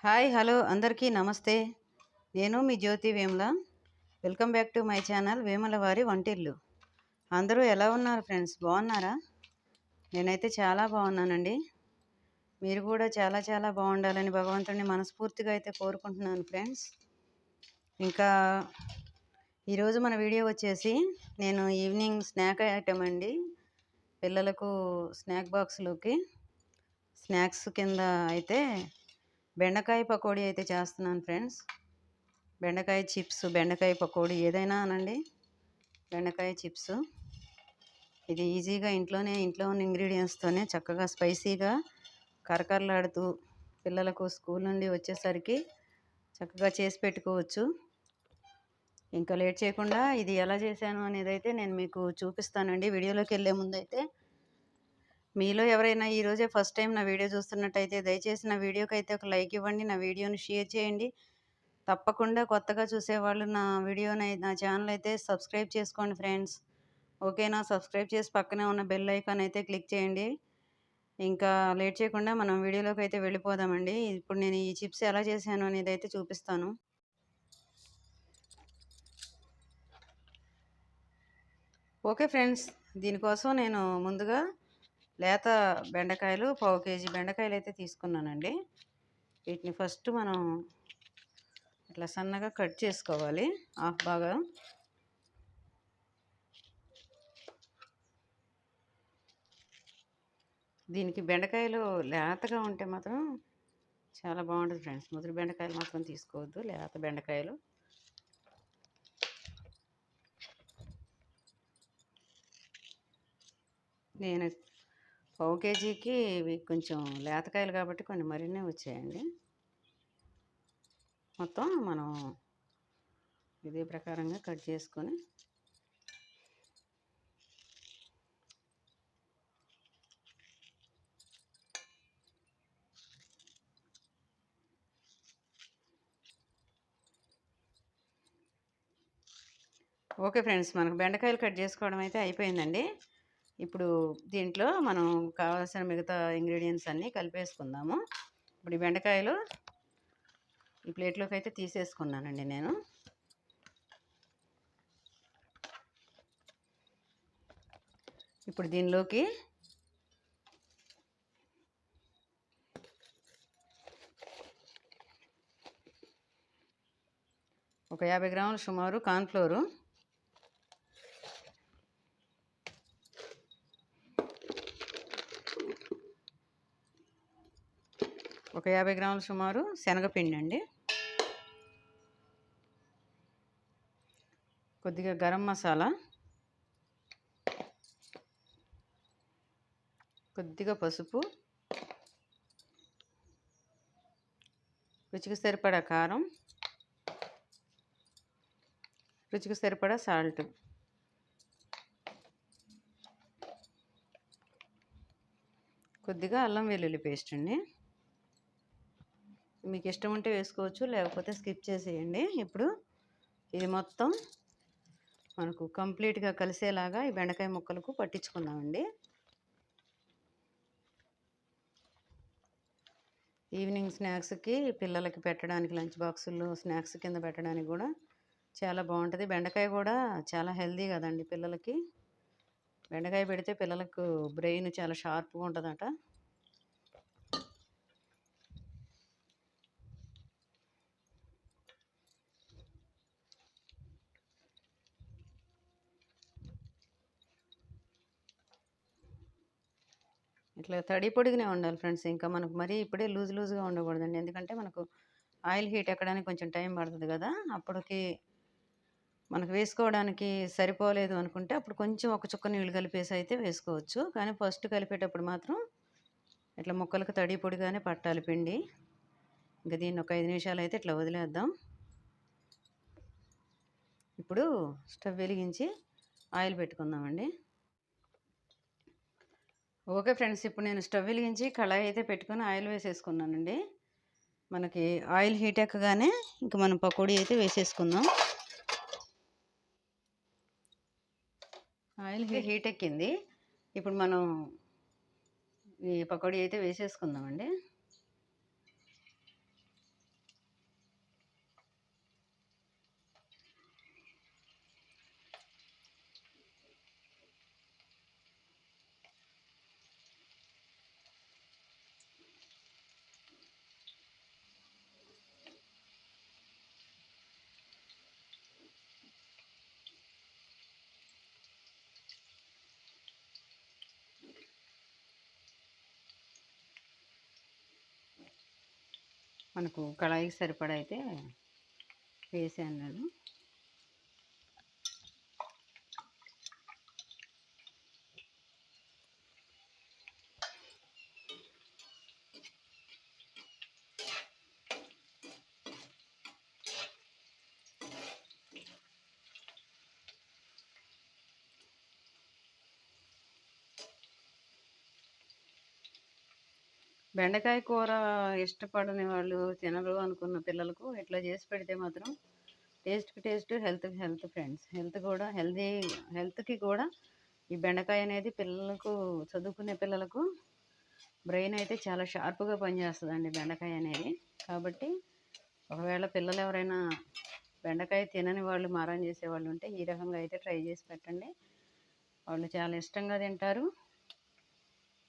Hi hello అందరికీ నమస్తే. నేను మీ Jyothi Vemula. Welcome back to my channel Vemula వారి వంటిల్లు. అందరూ ఎలా ఉన్నారు ఫ్రెండ్స్? బాగున్నారా? నేనైతే చాలా బాగున్నానండి. మీరు కూడా చాలా చాలా బాగుండాలని భగవంతుడిని మనస్ఫూర్తిగా అయితే కోరుకుంటున్నాను ఫ్రెండ్స్. ఇంకా ఈరోజు మన వీడియో వచ్చేసి నేను ఈవినింగ్ స్నాక్ ఐటమ్ అండి. పిల్లలకు స్నాక్ బాక్స్లోకి స్నాక్స్ కింద అయితే బెండకాయ పకోడీ అయితే చేస్తున్నాను ఫ్రెండ్స్. బెండకాయ చిప్స్, బెండకాయ పకోడీ ఏదైనా అనండి. బెండకాయ చిప్స్ ఇది ఈజీగా ఇంట్లో ఉన్న ఇంగ్రీడియంట్స్తోనే చక్కగా స్పైసీగా కరకరలాడుతూ పిల్లలకు స్కూల్ నుండి వచ్చేసరికి చక్కగా చేసి పెట్టుకోవచ్చు. ఇంకా లేట్ చేయకుండా ఇది ఎలా చేశాను అనేది అయితే నేను మీకు చూపిస్తానండి. వీడియోలోకి వెళ్ళే ముందు అయితే మీలో ఎవరైనా ఈరోజే ఫస్ట్ టైం నా వీడియో చూస్తున్నట్టయితే దయచేసి నా వీడియోకి అయితే ఒక లైక్ ఇవ్వండి. నా వీడియోని షేర్ చేయండి. తప్పకుండా కొత్తగా చూసేవాళ్ళు నా ఛానల్ అయితే సబ్స్క్రైబ్ చేసుకోండి ఫ్రెండ్స్. ఓకేనా? సబ్స్క్రైబ్ చేసి పక్కనే ఉన్న బెల్ ఐకాన్ అయితే క్లిక్ చేయండి. ఇంకా లేట్ చేయకుండా మనం వీడియోలోకి అయితే వెళ్ళిపోదామండి. ఇప్పుడు నేను ఈ చిప్స్ ఎలా చేశాను అనేది అయితే చూపిస్తాను. ఓకే ఫ్రెండ్స్, దీనికోసం నేను ముందుగా లేత బెండకాయలు పావు కేజీ బెండకాయలు అయితే తీసుకున్నానండి. వీటిని ఫస్ట్ మనం ఇట్లా సన్నగా కట్ చేసుకోవాలి. హాఫ్ బాగా దీనికి బెండకాయలు లేతగా ఉంటే మాత్రం చాలా బాగుంటుంది ఫ్రెండ్స్. ముదురు బెండకాయలు మాత్రం తీసుకోవద్దు, లేత బెండకాయలు. నేను పావు కేజీకి ఇవి కొంచెం లేతకాయలు కాబట్టి కొన్ని మరిన్నే వచ్చాయండి. మొత్తం మనం ఇదే ప్రకారంగా కట్ చేసుకొని ఓకే ఫ్రెండ్స్, మనకు బెండకాయలు కట్ చేసుకోవడం అయితే అయిపోయిందండి. ఇప్పుడు దీంట్లో మనం కావాల్సిన మిగతా ఇంగ్రీడియంట్స్ అన్నీ కలిపేసుకుందాము. ఇప్పుడు ఈ బెండకాయలు ఈ ప్లేట్లోకి అయితే తీసేసుకున్నానండి నేను. ఇప్పుడు దీనిలోకి ఒక 50 గ్రాములు సుమారు కార్న్ఫ్లోరు, ఒక 50 గ్రాములు సుమారు శనగపిండి అండి, కొద్దిగా గరం మసాలా, కొద్దిగా పసుపు, రుచికి సరిపడా కారం, రుచికి సరిపడా సాల్ట్, కొద్దిగా అల్లం వెల్లుల్లి పేస్ట్ అండి. మీకు ఇష్టం ఉంటే వేసుకోవచ్చు, లేకపోతే స్కిప్ చేసేయండి. ఇప్పుడు ఇది మొత్తం మనకు కంప్లీట్గా కలిసేలాగా ఈ బెండకాయ ముక్కలకు పట్టించుకుందామండి. ఈవినింగ్ స్నాక్స్కి పిల్లలకి పెట్టడానికి, లంచ్ బాక్సుల్లో స్నాక్స్ కింద పెట్టడానికి కూడా చాలా బాగుంటుంది. బెండకాయ కూడా చాలా హెల్దీ కదండి పిల్లలకి. బెండకాయ పెడితే పిల్లలకు బ్రెయిన్ చాలా షార్ప్గా ఉంటుందట. ఇట్లా తడి పొడిగానే ఉండాలి ఫ్రెండ్స్. ఇంకా మనకు మరీ ఇప్పుడే లూజ్గా ఉండకూడదండి. ఎందుకంటే మనకు ఆయిల్ హీట్ ఎక్కడానికి కొంచెం టైం పడుతుంది కదా. అప్పటికి మనకు వేసుకోవడానికి సరిపోలేదు అనుకుంటే అప్పుడు కొంచెం ఒక చుక్క నీళ్ళు కలిపేసి అయితే వేసుకోవచ్చు. కానీ ఫస్ట్ కలిపేటప్పుడు మాత్రం ఇట్లా ముక్కలకు తడి పొడిగానే పట్టాలి పిండి. ఇంకా దీన్ని ఒక 5 నిమిషాలు అయితే ఇట్లా వదిలేద్దాం. ఇప్పుడు స్టవ్ వెలిగించి ఆయిల్ పెట్టుకుందామండి. ఓకే ఫ్రెండ్స్, ఇప్పుడు నేను స్టవ్ వెలిగించి కళాయి అయితే పెట్టుకొని ఆయిల్ వేసేసుకున్నానండి. మనకి ఆయిల్ హీట్ ఎక్కగానే ఇంకా మనం పకోడీ అయితే వేసేసుకుందాం. ఆయిల్ హీట్ ఎక్కింది. ఇప్పుడు మనం ఈ పకోడీ అయితే వేసేసుకుందామండి. మనకు కళాయికి సరిపడా అయితే వేసాను నేను. బెండకాయ కూర ఇష్టపడని వాళ్ళు, తినరు అనుకున్న పిల్లలకు ఇట్లా చేసి పెడితే మాత్రం టేస్ట్‌కి టేస్ట్, హెల్త్‌కి హెల్త్ ఫ్రెండ్స్. హెల్త్‌కి కూడా ఈ బెండకాయ అనేది పిల్లలకు, చదువుకునే పిల్లలకు బ్రెయిన్ అయితే చాలా షార్ప్‌గా పనిచేస్తదండి బెండకాయ అనేది. కాబట్టి ఒకవేళ పిల్లలు ఎవరైనా బెండకాయ తినని వాళ్ళు, మారం చేసేవాళ్ళు ఉంటే ఈ రకంగా అయితే ట్రై చేసి పెట్టండి. వాళ్ళు చాలా ఇష్టంగా తింటారు.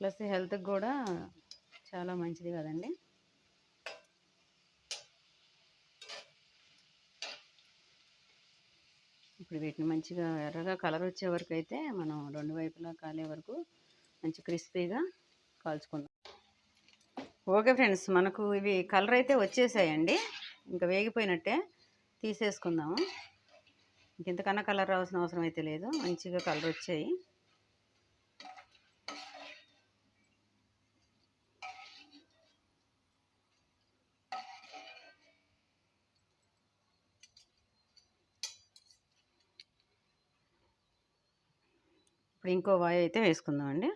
ప్లస్ హెల్త్‌కి కూడా చాలా మంచిది కదండి. ఇప్పుడు వీటిని మంచిగా ఎర్రగా కలర్ వచ్చే వరకు అయితే మనం రెండు వైపులా కాలే వరకు మంచి క్రిస్పీగా కాల్చుకుందాం. ఓకే ఫ్రెండ్స్, మనకు ఇవి కలర్ అయితే వచ్చేసాయండి. ఇంకా వేగిపోయినట్టే, తీసేసుకుందాము. ఇంతకన్నా కలర్ రావాల్సిన అవసరం అయితే లేదు, మంచిగా కలర్ వచ్చాయి. ఇప్పుడు ఇంకో వాయి అయితే వేసుకుందామండి.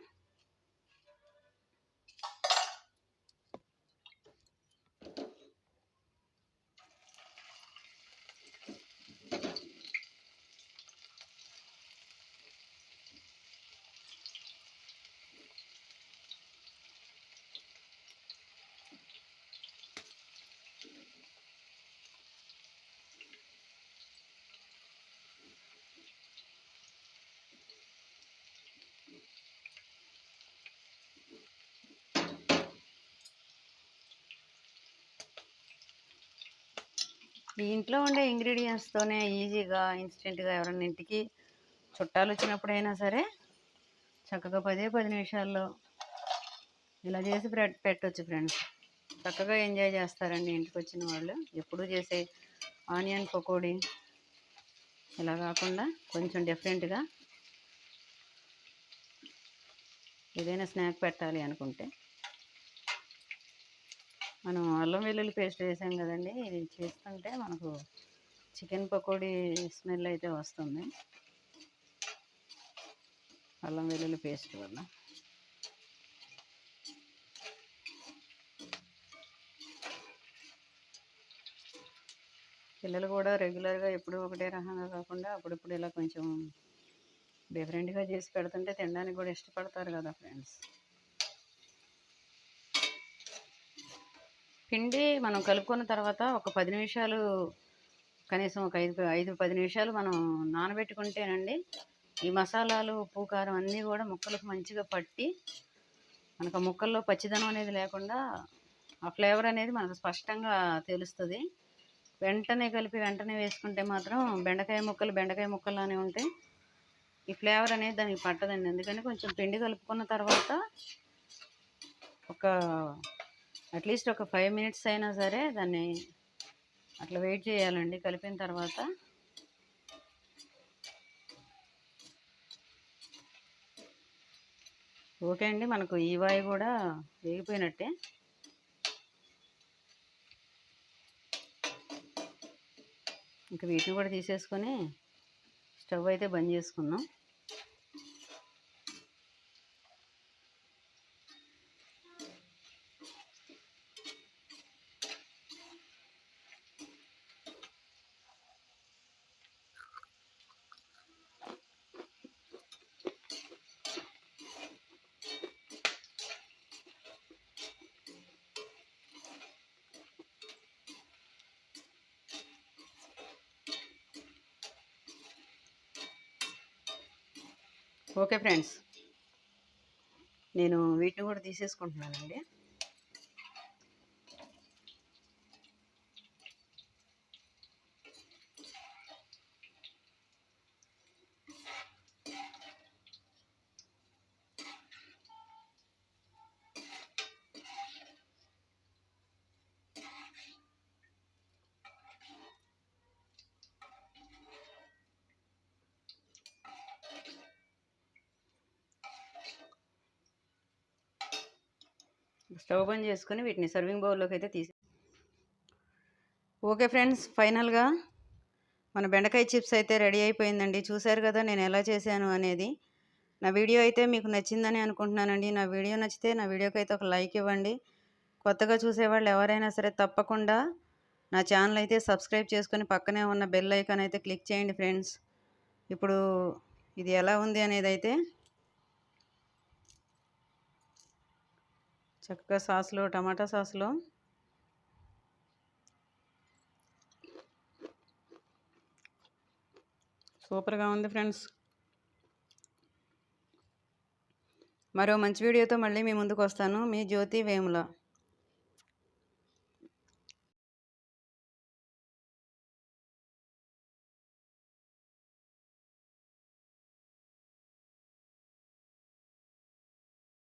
ఈ ఇంట్లో ఉండే ఇంగ్రీడియంట్స్తోనే ఈజీగా, ఇన్స్టెంట్గా ఎవరైనా ఇంటికి చుట్టాలు వచ్చినప్పుడైనా సరే చక్కగా 10 నిమిషాల్లో ఇలా చేసి పెట్టొచ్చు ఫ్రెండ్స్. చక్కగా ఎంజాయ్ చేస్తారండి ఇంటికి వచ్చిన వాళ్ళు. ఎప్పుడూ చేసే ఆనియన్ పకోడీ ఇలా కాకుండా కొంచెం డిఫరెంట్గా ఏదైనా స్నాక్ పెట్టాలి అనుకుంటే మనం అల్లం వెల్లుల్లి పేస్ట్ వేసాం కదండి. ఇది చేస్తుంటే మనకు చికెన్ పకోడీ స్మెల్ అయితే వస్తుంది అల్లం వెల్లుల్లి పేస్ట్ వల్ల. పిల్లలు కూడా రెగ్యులర్గా ఎప్పుడూ ఒకటే రకంగా కాకుండా అప్పుడప్పుడు ఇలా కొంచెం డిఫరెంట్గా చేసి పెడుతుంటే తినడానికి కూడా ఇష్టపడతారు కదా ఫ్రెండ్స్. పిండి మనం కలుపుకున్న తర్వాత ఒక 10 నిమిషాలు, కనీసం ఒక 5-10 నిమిషాలు మనం నానబెట్టుకుంటేనండి ఈ మసాలాలు, ఉప్పు, కారం అన్నీ కూడా ముక్కలకు మంచిగా పట్టి మనకు ఆ ముక్కల్లో పచ్చిదనం అనేది లేకుండా ఆ ఫ్లేవర్ అనేది మనకు స్పష్టంగా తెలుస్తుంది. వెంటనే కలిపి వెంటనే వేసుకుంటే మాత్రం బెండకాయ ముక్కలానే ఉంటాయి. ఈ ఫ్లేవర్ అనేది దానికి పట్టదండి. అందుకని కొంచెం పిండి కలుపుకున్న తర్వాత ఒక అట్లీస్ట్ ఒక 5 మినిట్స్ అయినా సరే దాన్ని అట్లా వెయిట్ చేయాలండి. కలిపిన తర్వాత ఓకే అండి, మనకు ఈ వాయి కూడా వేగిపోయినట్టే. ఇంకా వీటిని కూడా తీసేసుకొని స్టవ్ అయితే బంద్ చేసుకుందాం. ఓకే ఫ్రెండ్స్, నేను వీటిని కూడా తీసేసుకుంటున్నానండి. స్టవ్ బంద్ చేసుకొని వీటిని సర్వింగ్ బౌల్లోకి అయితే తీసి ఓకే ఫ్రెండ్స్, ఫైనల్గా మన బెండకాయ చిప్స్ అయితే రెడీ అయిపోయిందండి. చూశారు కదా నేను ఎలా చేశాను అనేది. నా వీడియో అయితే మీకు నచ్చిందని అనుకుంటున్నానండి. నా వీడియో నచ్చితే నా వీడియోకి అయితే ఒక లైక్ ఇవ్వండి. కొత్తగా చూసేవాళ్ళు ఎవరైనా సరే తప్పకుండా నా ఛానల్ అయితే సబ్స్క్రైబ్ చేసుకొని పక్కనే ఉన్న బెల్ ఐకాన్ అయితే క్లిక్ చేయండి ఫ్రెండ్స్. ఇప్పుడు ఇది ఎలా ఉంది అనేది అయితే చక్కగా సాస్లో, టమాటా సాస్లో సూపర్గా ఉంది ఫ్రెండ్స్. మరో మంచి వీడియోతో మళ్ళీ మీ ముందుకు వస్తాను. మీ జ్యోతి వేముల.